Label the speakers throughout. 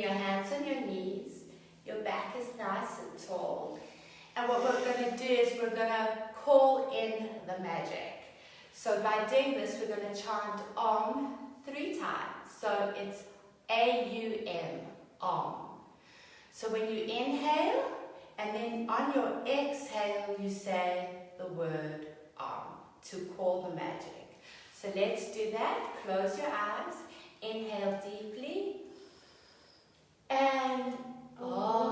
Speaker 1: your hands on your knees. Your back is nice and tall. And what we're going to do is we're going to call in the magic. So by doing this, we're going to chant Om 3 times. So it's A-U-M, Om. So when you inhale, and then on your exhale, you say the word Om to call the magic. So let's do that. Close your eyes. Inhale deeply. And Om.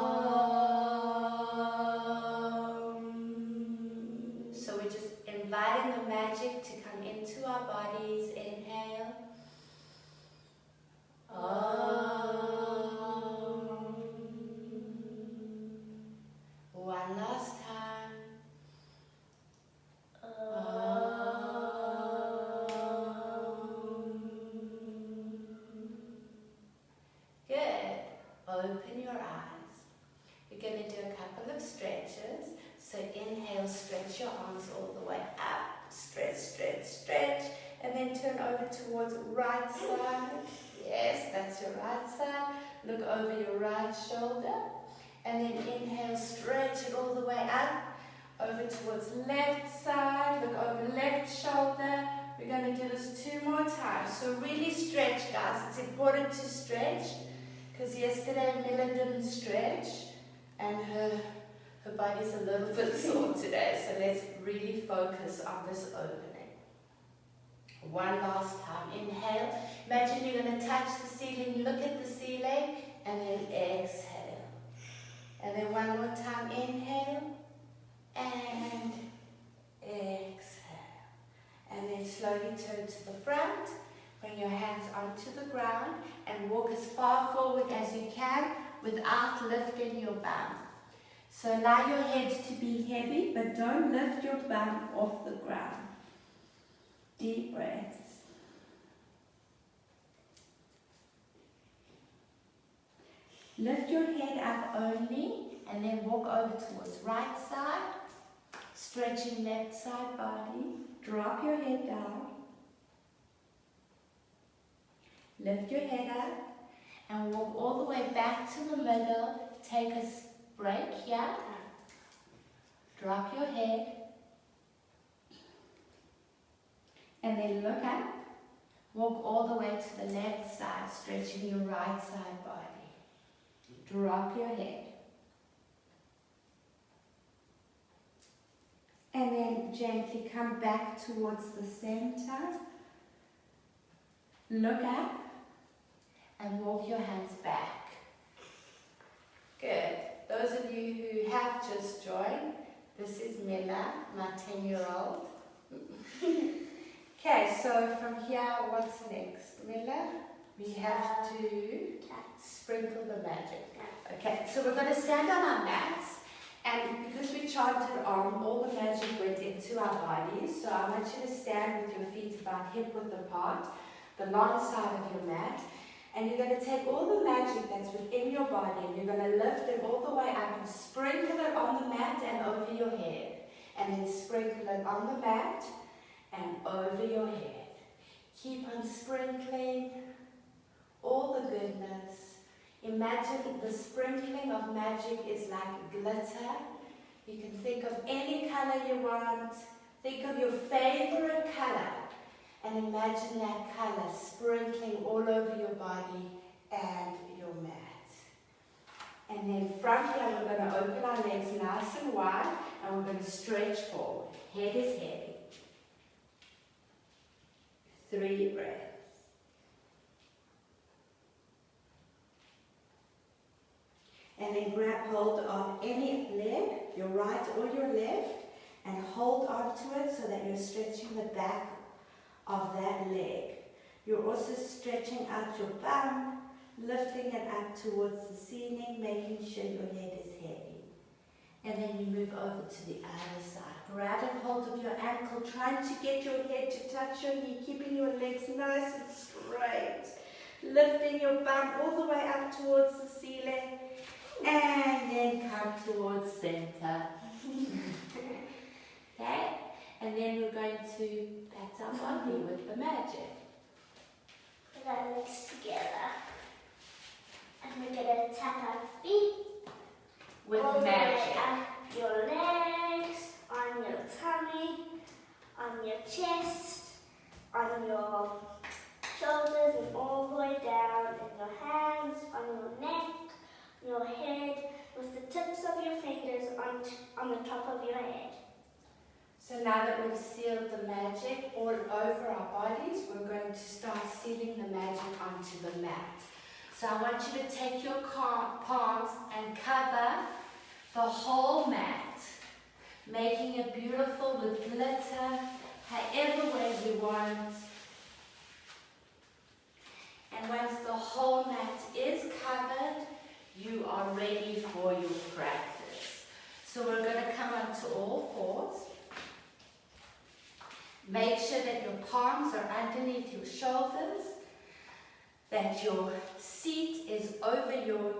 Speaker 1: So we're just inviting the magic to come into our bodies. Inhale. Om. One last time. Good. Open your eyes. We're going to do a couple of stretches. So inhale, stretch your arms all the way up. Stretch, stretch, stretch. And then turn over towards right side. Yes, that's your right side. Look over your right shoulder. And then inhale, stretch it all the way up. Over towards left side. Look over left shoulder. We're going to do this 2 more times. So really stretch, guys. It's important to stretch. Because yesterday Mila didn't stretch. And her body's a little bit sore today. So let's really focus on this opening. One last time. Inhale. Imagine you're going to touch the ceiling. Look at the ceiling. And then exhale. And then one more time. Inhale. And exhale. And then slowly turn to the front. Bring your hands onto the ground. And walk as far forward as you can without lifting your bum. So allow your head to be heavy, but don't lift your bum off the ground. Deep breaths. Lift your head up only and then walk over towards right side. Stretching left side body. Drop your head down. Lift your head up and walk all the way back to the middle. Take a break here. Drop your head. And then look up. Walk all the way to the left side, stretching your right side body. Drop your head. And then gently come back towards the center. Look up and walk your hands back. Good. Those of you who have just joined, this is Mila, my 10-year-old. Okay, so from here, what's next? Mila, we have to sprinkle the magic. Okay, so we're going to stand on our mats, and because we chanted Om, all the magic went into our bodies. So I want you to stand with your feet about hip-width apart, the long side of your mat, and you're going to take all the magic that's within your body, and you're going to lift it all the way up and sprinkle it on the mat and over your head, and then sprinkle it on the mat and over your head. Keep on sprinkling all the goodness. Imagine the sprinkling of magic is like glitter. You can think of any color you want. Think of your favorite color. And imagine that color sprinkling all over your body and your mat. And then from here, we're going to open our legs nice and wide, and we're going to stretch forward. Head is heavy. 3 breaths. And then grab hold of any leg, your right or your left, and hold onto it so that you're stretching the back of that leg. You're also stretching out your bum, lifting it up towards the ceiling, making sure your head is heavy. And then you move over to the other side. Grabbing hold of your ankle, trying to get your head to touch your knee, keeping your legs nice and straight. Lifting your bum all the way up towards the ceiling. And then come towards center. Okay? And then we're going to pat our body with the magic.
Speaker 2: Put our legs together. And we're going to
Speaker 1: with
Speaker 2: all the way
Speaker 1: magic.
Speaker 2: up your legs, on your tummy, on your chest, on your shoulders, and all the way down in your hands, on your neck, your head, with the tips of your fingers on the top of your head.
Speaker 1: So now that we've sealed the magic all over our bodies, we're going to start sealing the magic onto the mat. So I want you to take your palms and cover the whole mat, making it beautiful with glitter, however way we want. And once the whole mat is covered, you are ready for your practice. So we're going to come onto all fours. Make sure that your palms are underneath your shoulders, that your seat is over your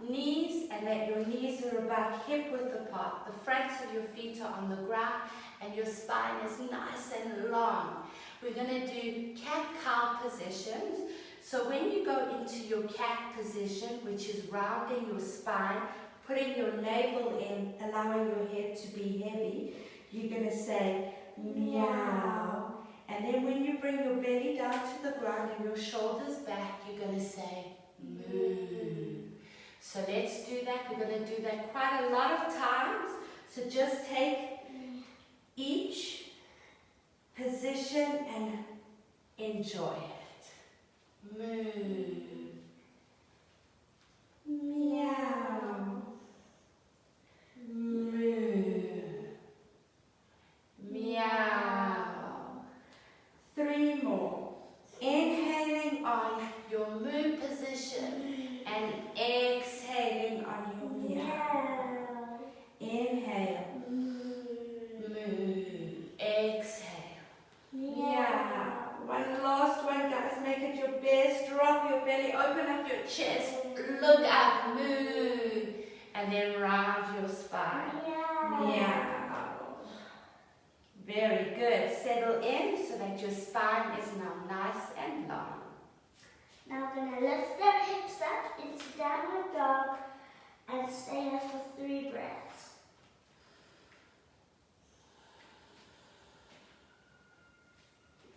Speaker 1: knees, and that your knees are about hip-width apart. The fronts of your feet are on the ground, and your spine is nice and long. We're going to do cat-cow positions. So when you go into your cat position, which is rounding your spine, putting your navel in, allowing your head to be heavy, you're going to say meow. And then when you bring your belly down to the ground and your shoulders back, you're going to say moo. So let's do that. We're going to do that quite a lot of times. So just take each position and enjoy it. Moo. Meow. Moo. Meow. 3 more. Inhaling on your moo position and exhaling on your meow. Inhale. Moo. Exhale. Meow. One last one, guys. Make it your best. Drop your belly. Open up your chest. Look up. Moo. And then round your spine. Meow. Very good. Settle in so that your spine is now nice and long.
Speaker 2: Now we're going to lift our hips up into downward dog and stay there for 3 breaths.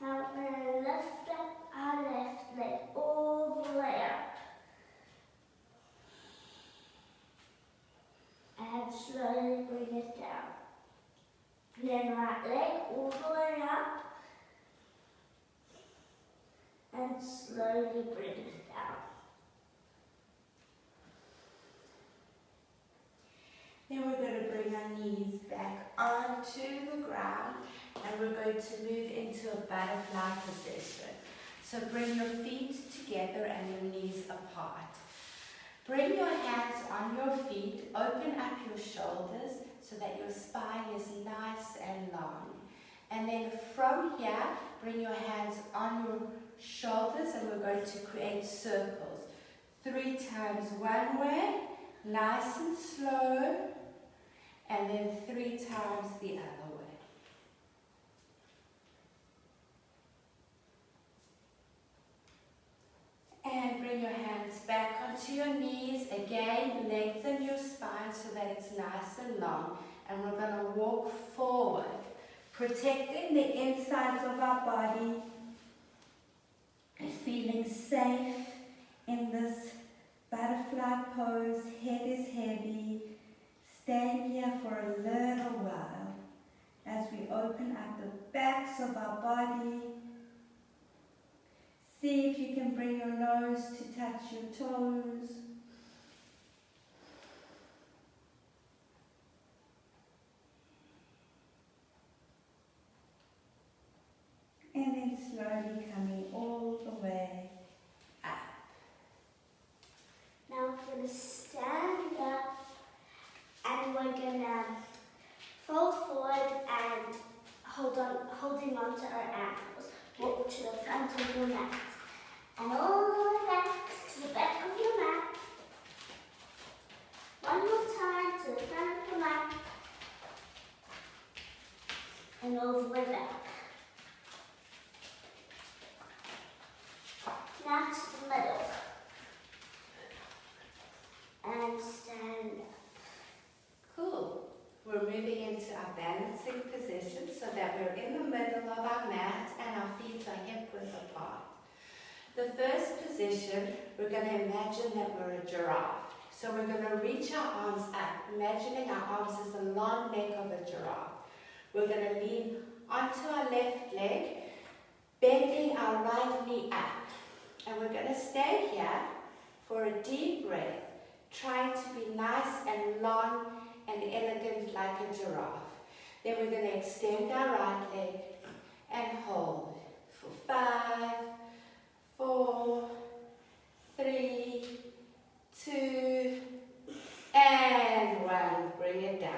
Speaker 2: Now we're going to lift up our left leg all the way up. And slowly bring it down. Then right leg all the way up. And slowly bring it down.
Speaker 1: Then we're going to bring our knees back onto the ground and we're going to move into a butterfly position. So bring your feet together and your knees apart. Bring your hands on your feet, open up your shoulders so that your spine is nice and long. And then from here, bring your hands on your shoulders and we're going to create circles. 3 times one way, nice and slow, and then 3 times the other way. And bring your hands back onto your knees. Again, lengthen your spine so that it's nice and long. And we're going to walk forward, protecting the insides of our body and feeling safe in this butterfly pose. Head is heavy. Staying here for a little while as we open up the backs of our body. See if you can bring your nose to touch your toes. And then slowly coming all the way up.
Speaker 2: Now we're going to stand up and we're going to fold forward and holding on to our ankles. Walk to the front of your mat. And all the way back to the back of your mat. One more time to the front of the mat. And all the way back. Now to the middle. And stand up.
Speaker 1: that we're in the middle of our mat and our feet are hip-width apart. The first position, we're going to imagine that we're a giraffe. So we're going to reach our arms up, imagining our arms as the long neck of a giraffe. We're going to lean onto our left leg, bending our right knee up. And we're going to stay here for a deep breath, trying to be nice and long and elegant like a giraffe. Then we're going to extend our right leg and hold for 5, 4, 3, 2, and 1. Bring it down.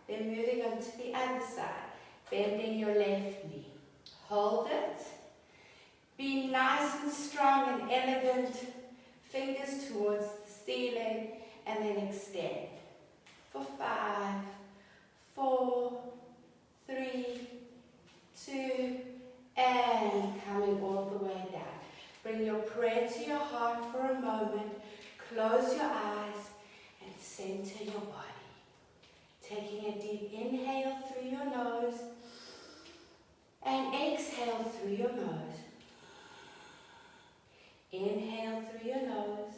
Speaker 1: Then moving on to the other side, bending your left knee. Hold it. Be nice and strong and elegant. Fingers towards the ceiling, and then extend for 5, 4, 3, 2, and coming all the way down. Bring your prayer to your heart for a moment. Close your eyes and center your body. Taking a deep inhale through your nose and exhale through your nose. Inhale through your nose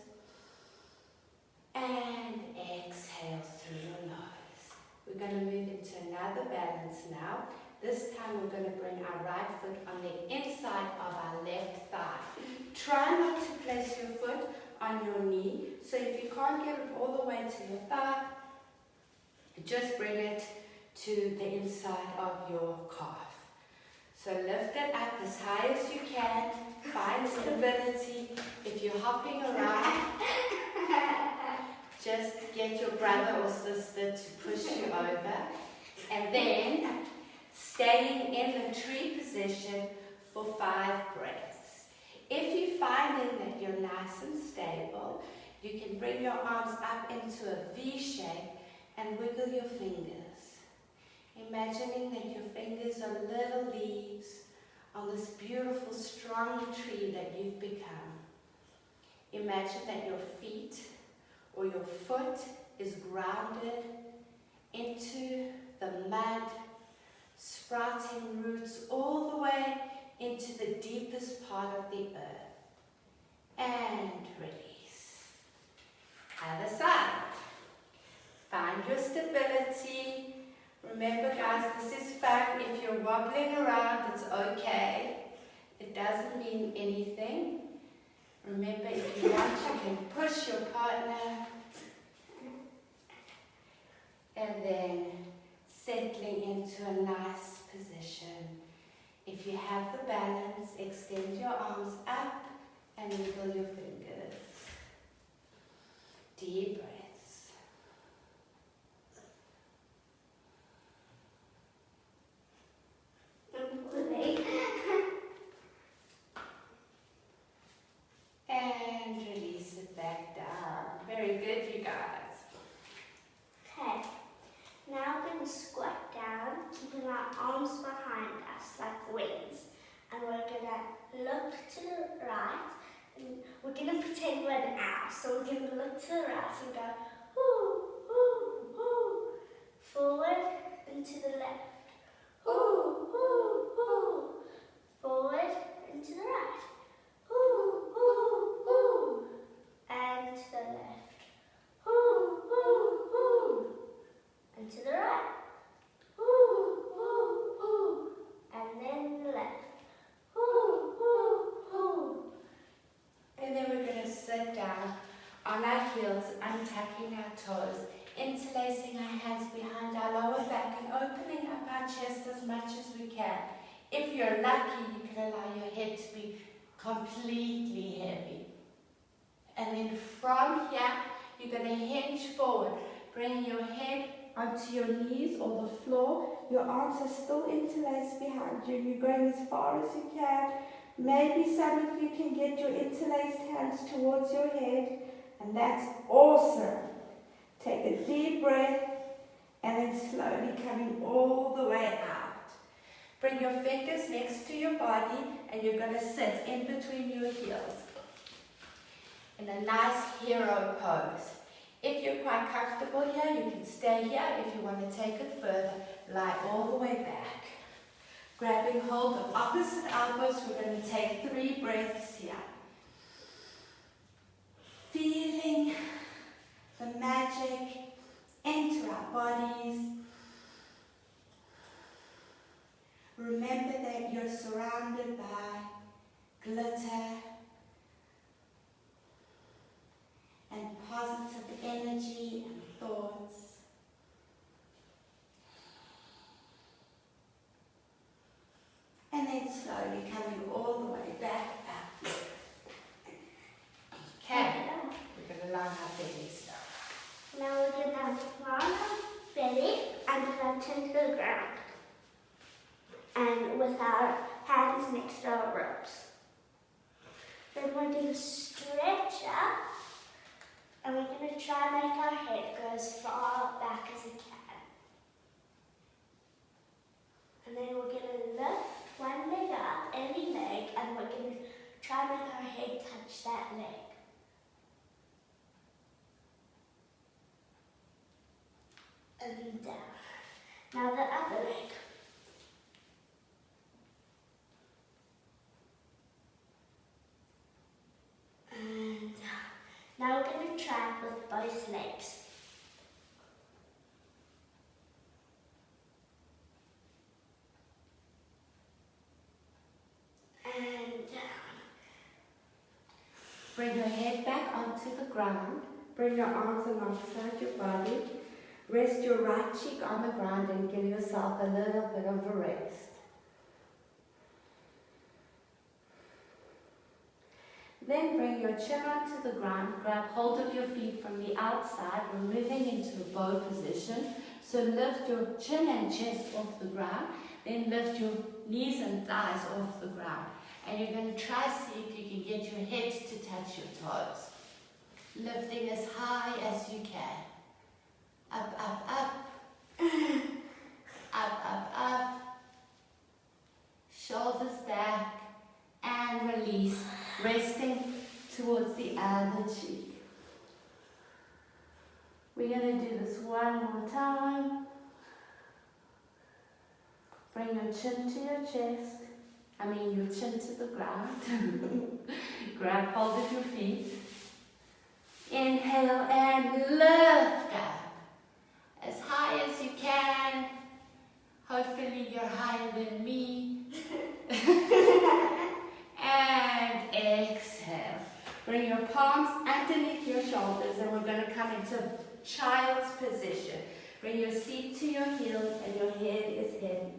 Speaker 1: and exhale through your nose. We're going to move into another balance now. This time we're going to bring our right foot on the inside of our left thigh. Try not to place your foot on your knee. So if you can't get it all the way to your thigh, just bring it to the inside of your calf. So lift it up as high as you can. Find stability. If you're hopping around, just get your brother or sister to push you over. And then staying in the tree position for 5 breaths. If you're finding that you're nice and stable, you can bring your arms up into a V shape and wiggle your fingers. Imagining that your fingers are little leaves on this beautiful, strong tree that you've become. Imagine that your feet or your foot is grounded into the mud, sprouting roots all the way into the deepest part of the earth. And release. Other side. Find your stability. Remember guys, this is fun. If you're wobbling around, it's okay. It doesn't mean anything. Remember, if you want, you can push your partner. And then settling into a nice position. If you have the balance, extend your arms up and wiggle your fingers. Deep breaths. And release it back down. Very good, you guys.
Speaker 2: Okay, now we're going to squat down, keeping our arms behind us like wings. And we're going to look to the right. And we're going to pretend we're an owl. So we're going to look to the right and go, whoo, whoo, whoo. Forward and to the left. Whoo, whoo, whoo. Forward and to the right. Whoo, whoo, whoo. And to the left. Whoo, whoo, whoo. And to the right. Whoo, whoo, whoo. And then the left. Whoo, whoo, whoo.
Speaker 1: And then we're going to sit down on our heels, untucking our toes, interlacing our hands behind our lower back and opening up our chest as much as we can. If you're lucky, you can allow your head to be completely heavy. And then from here, you're going to hinge forward, bringing your head onto your knees or the floor. Your arms are still interlaced behind you. You're going as far as you can. Maybe some of you can get your interlaced hands towards your head, and that's awesome. Take a deep breath, and then slowly coming all the way out. Bring your fingers next to your body, and you're going to sit in between your heels in a nice hero pose. If you're quite comfortable here, you can stay here. If you want to take it further, lie all the way back. Grabbing hold of opposite elbows, we're going to take 3 breaths here. Feeling the magic enter our bodies. Remember that you're surrounded by glitter and positive energy and thoughts. And then slowly coming all the way back up. Okay, we're going to lie on our bellies now.
Speaker 2: Now we're going to lie on our belly and then turn to the ground. And with our hands next to our ribs. Then we're going to stretch up and we're going to try and make our head go as far back as it can. And then we're going to lift one leg up, any leg, and we're going to try and make our head touch that leg. And down. Now the other leg. And now we're going to try it with both legs. And down.
Speaker 1: Bring your head back onto the ground. Bring your arms alongside your body. Rest your right cheek on the ground and give yourself a little bit of a rest. Then bring your chin onto the ground, grab hold of your feet from the outside. We're moving into a bow position. So lift your chin and chest off the ground, then lift your knees and thighs off the ground. And you're going to try see if you can get your head to touch your toes. Lifting as high as you can. Up, up, up. Up, up, up. Shoulders back and release. Resting towards the other cheek. We're going to do this one more time. Bring your chin to your chest. Your chin to the ground. Grab hold of your feet. Inhale and lift up. As high as you can. Hopefully you're higher than me. And exhale. Bring your palms underneath your shoulders and we're going to come into child's position. Bring your seat to your heels and your head is heavy.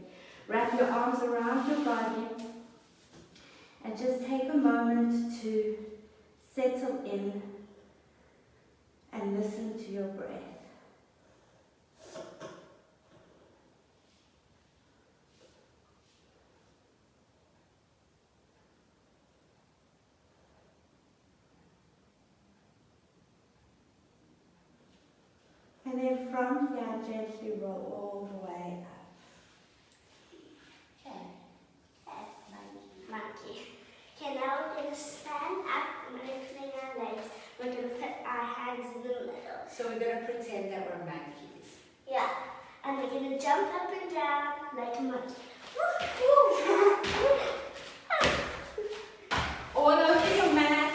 Speaker 1: Wrap your arms around your body and just take a moment to settle in and listen to your breath. And then from here, gently roll all the way up. Okay.
Speaker 2: Monkey. Okay, now we're going to stand up and opening our legs. We're going to put our hands in the middle.
Speaker 1: So we're going to pretend that we're monkeys.
Speaker 2: Yeah. And we're going to jump up and down like a monkey.
Speaker 1: All over your mat.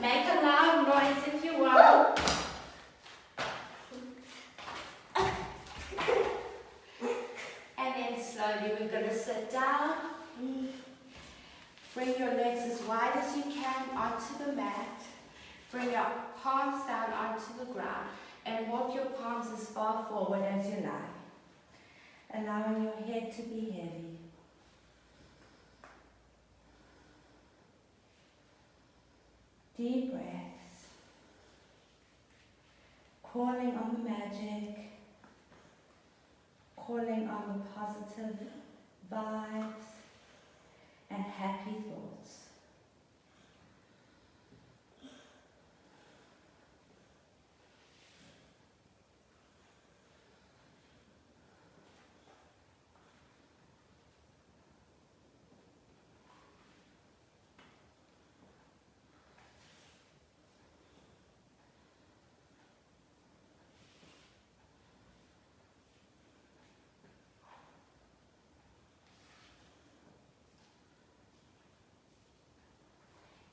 Speaker 1: Make a loud noise if you want. And then slowly we're going to sit down. Bring your legs as wide as you can onto the mat. Bring your palms down onto the ground and walk your palms as far forward as you like, allowing your head to be heavy. Deep breaths, calling on the magic, calling on the positive vibes and happy thoughts.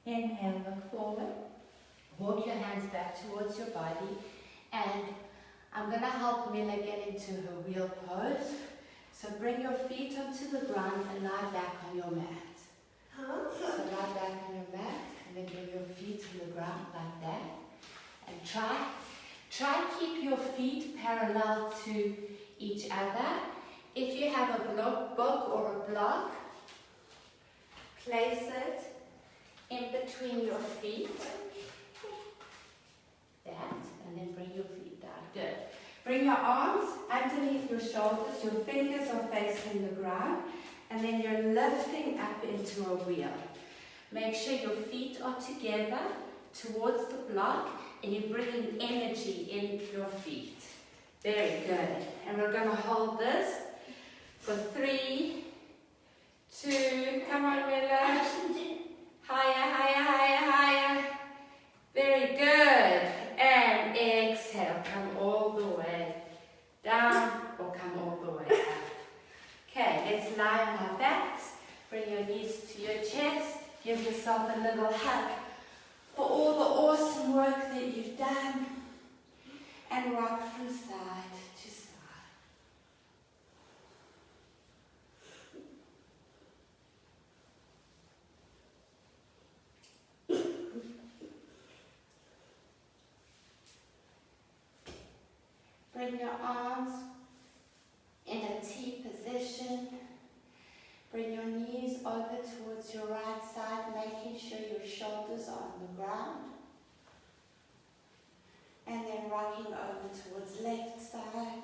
Speaker 1: Inhale, look forward. Walk your hands back towards your body. And I'm going to help Mila get into her wheel pose. So bring your feet onto the ground and lie back on your mat. So lie back on your mat and then bring your feet to the ground like that. And try keep your feet parallel to each other. If you have a book or a block, place it in between your feet. That, and then bring your feet down. Good. Bring your arms underneath your shoulders. Your fingers are facing the ground. And then you're lifting up into a wheel. Make sure your feet are together towards the block. And you're bringing energy in your feet. Very good. And we're going to hold this for 3, 2, come on Mila. Higher, higher, higher, higher. Very good. And exhale. Come all the way down or come all the way up. Okay, let's lie on our backs. Bring your knees to your chest. Give yourself a little hug for all the awesome work that you've done. And rock from side to side. Bring your arms in a T position. Bring your knees over towards your right side, making sure your shoulders are on the ground. And then rocking over towards left side.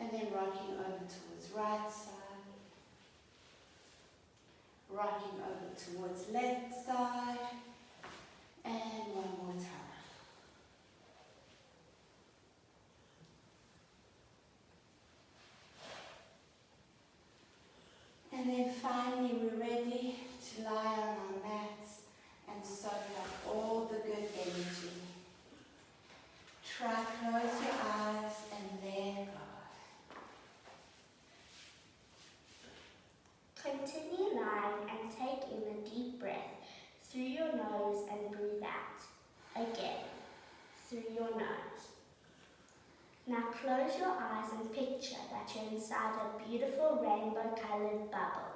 Speaker 1: And then rocking over towards right side. Rocking over towards left side. And one more time. And then finally we're ready to lie on our mats and soak up all the good energy. Try close your eyes and let go.
Speaker 2: Continue lying and take in a deep breath through your nose and breathe out. Again, through your nose. Now close your eyes and picture that you're inside a beautiful rainbow-colored bubble.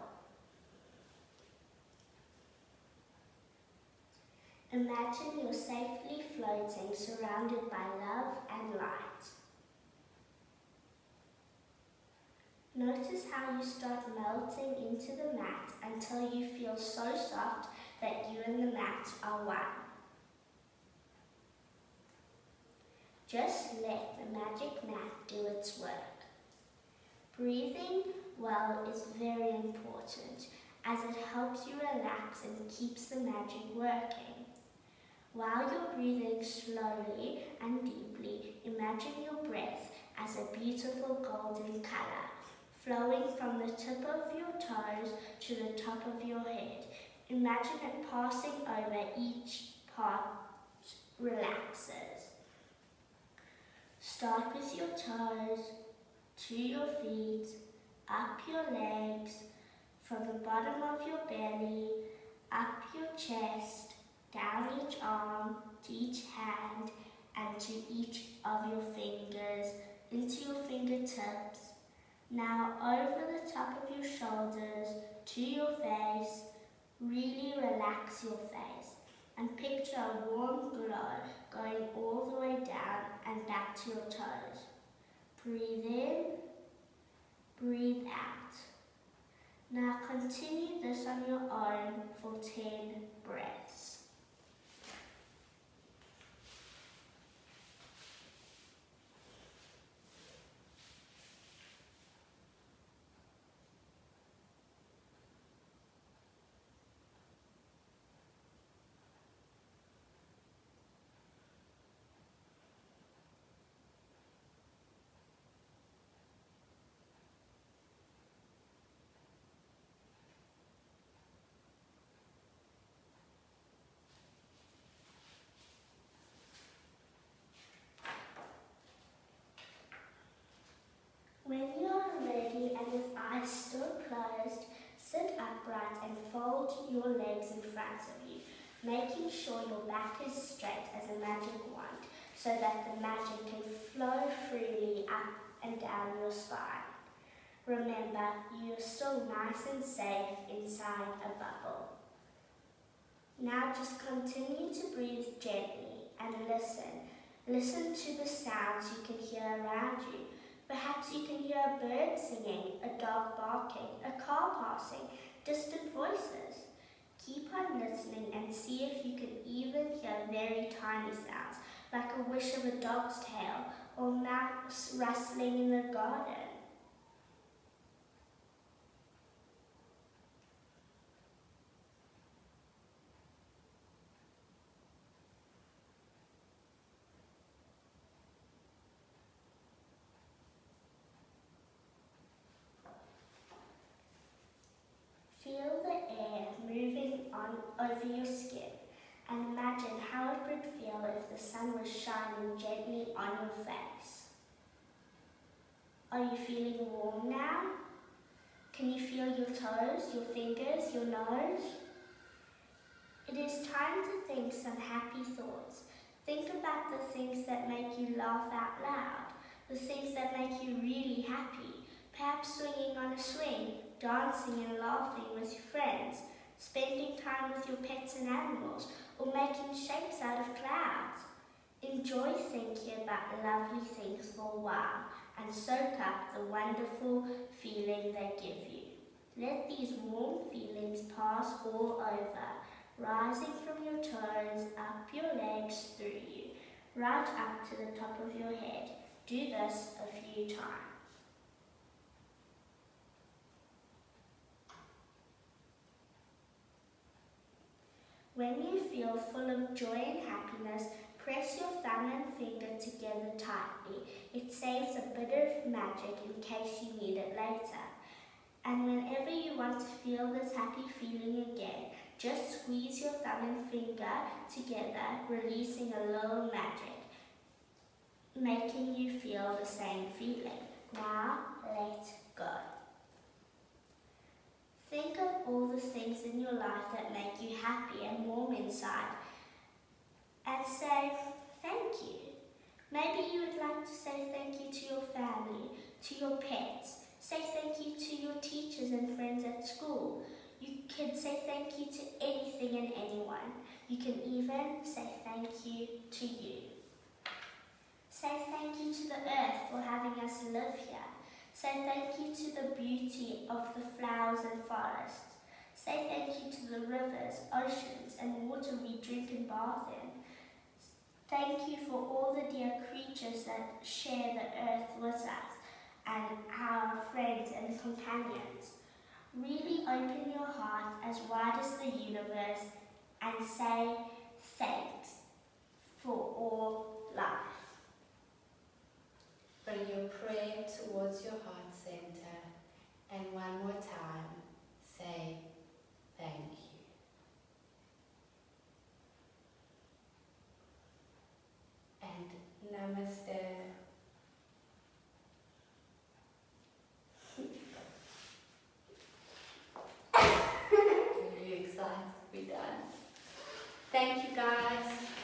Speaker 2: Imagine you're safely floating, surrounded by love and light. Notice how you start melting into the mat until you feel so soft that you and the mat are one. Just let the magic mat do its work. Breathing well is very important as it helps you relax and keeps the magic working. While you're breathing slowly and deeply, imagine your breath as a beautiful golden color, flowing from the tip of your toes to the top of your head. Imagine it passing over each part relaxes. Start with your toes, to your feet, up your legs, from the bottom of your belly, up your chest, down each arm, to each hand, and to each of your fingers, into your fingertips. Now over the top of your shoulders, to your face. Really relax your face and picture a warm glow going all the way down and back to your toes. Breathe in, breathe out. Now continue this on your own for 10 breaths. front of you, making sure your back is straight as a magic wand so that the magic can flow freely up and down your spine. Remember, you are still nice and safe inside a bubble. Now just continue to breathe gently and listen. Listen to the sounds you can hear around you. Perhaps you can hear a bird singing, a dog barking, a car passing, distant voices. Keep on listening and see if you can even hear very tiny sounds, like a wish of a dog's tail or mouse rustling in the garden. Feel the air moving on over your skin and imagine how it would feel if the sun was shining gently on your face. Are you feeling warm now? Can you feel your toes, your fingers, your nose? It is time to think some happy thoughts. Think about the things that make you laugh out loud, the things that make you really happy, perhaps swinging on a swing, dancing and laughing with your friends, spending time with your pets and animals, or making shapes out of clouds. Enjoy thinking about lovely things for a while and soak up the wonderful feeling they give you. Let these warm feelings pass all over, rising from your toes, up your legs, through you, right up to the top of your head. Do this a few times. When you feel full of joy and happiness, press your thumb and finger together tightly. It saves a bit of magic in case you need it later. And whenever you want to feel this happy feeling again, just squeeze your thumb and finger together, releasing a little magic, making you feel the same feeling. Now, let go. Think of all the things in your life that make you happy and warm inside and say thank you. Maybe you would like to say thank you to your family, to your pets. Say thank you to your teachers and friends at school. You can say thank you to anything and anyone. You can even say thank you to you. Say thank you to the earth for having us live here. Say thank you to the beauty of the flowers and forests. Say thank you to the rivers, oceans, and water we drink and bath in. Thank you for all the dear creatures that share the earth with us and our friends and companions. Really open your heart as wide as the universe and say thanks for all life.
Speaker 1: Bring your prayer towards your heart center and one more time say thank you. And Namaste. Are you excited to be done? Thank you guys.